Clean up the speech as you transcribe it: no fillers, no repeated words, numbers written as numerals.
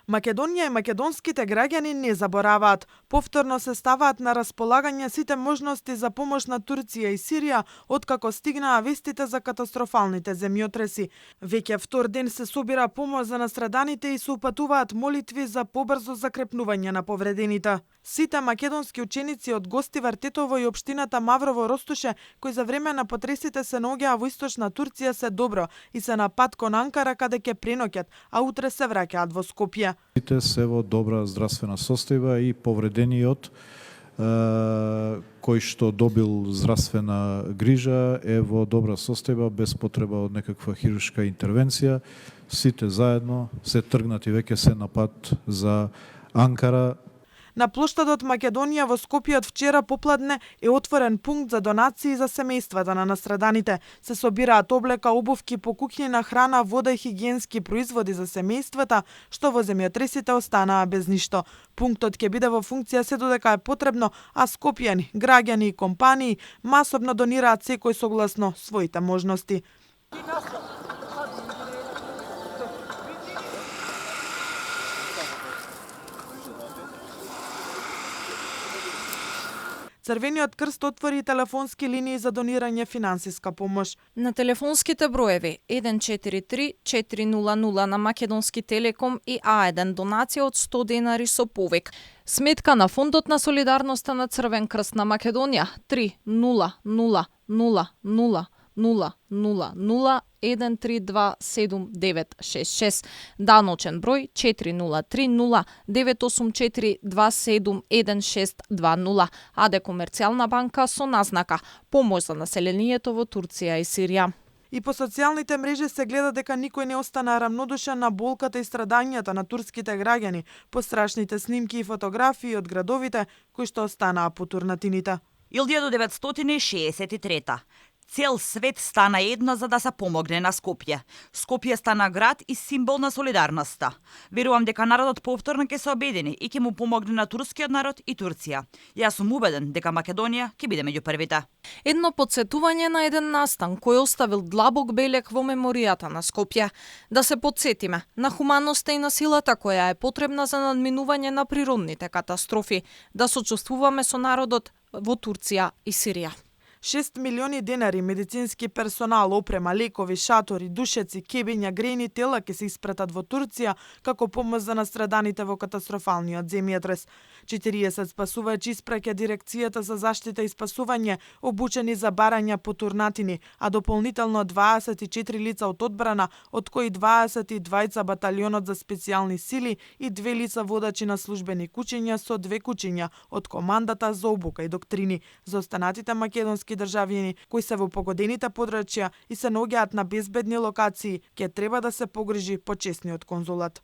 Македонија и македонските граѓани не забораваат. Повторно се ставаат на располагање сите можности за помош на Турција и Сирија откако стигнаа вестите за катастрофалните земјотреси. Веќе втор ден се собира помош за настраданите и се упатуваат молитви за побрзо закрепнување на повредените. Сите македонски ученици од Гостивар, Тетово и општината Маврово Ростуше, кои за време на потресите се наоѓаа во источна Турција, се добро и се на пат кон Анкара каде ќе преноќат, а утре се враќаат во Скопје. Сите се во добра здравствена состојба и повредениот кој што добил здравствена грижа е во добра состојба без потреба од некаква хируршка интервенција. Сите заедно се тргнати веќе се на пат за Анкара. На плоштадот Македонија во Скопје од вчера попладне е отворен пункт за донации за семејствата на настраданите. Се собираат облека, обувки, покукњена храна, вода и хигиенски производи за семејствата што во земјотресите останаа без ништо. Пунктот ќе биде во функција се додека е потребно, а скопјани, граѓани и компании масовно донираат секој согласно своите можности. Црвениот крст отвори телефонски линии за донирање финансиска помош. На телефонските броеви 143 400 на Македонски телеком и А1 донација од 100 денари со повик. Сметка на Фондот на солидарноста на Црвен крст на Македонија 3000000132766. Даночен број 40309842711620. АД Комерцијална банка со назнака помош за населението во Турција и Сирија. И по социјалните мрежи се гледа дека никој не остана рамнодушен на болката и страдањата на турските граѓани по страшните снимки и фотографии од градовите кои што останаа потурнатините. 1963. Цел свет стана едно за да се помогне на Скопје. Скопје стана град и символ на солидарноста. Верувам дека народот повторно ќе се обедини и ќе му помогне на турскиот народ и Турција. Јас сум убеден дека Македонија ќе биде меѓу првите. Едно подсетување на еден настан кој оставил длабок белег во меморијата на Скопје. Да се подсетиме на хуманноста и на силата која е потребна за надминување на природните катастрофи, да сочувствуваме со народот во Турција и Сирија. 6 милиони денари, медицински персонал, опрема, лекови, шатори, душеци, кебиња, грејни тела ќе се испратат во Турција како помош за настраданите во катастрофалниот земјотрес. 40 спасувачи испраќа дирекцијата за заштита и спасување, обучени за барање по турнатини, а дополнително 24 лица од одбрана, од кои 22 баталионот за специјални сили и 2 лица водачи на службени куќиња со 2 куќиња од командата за обука и доктрини. За останатите македонски државјани кои се во погодените подрачја и се наоѓаат на безбедни локации, ќе треба да се погрижи почесниот конзулат.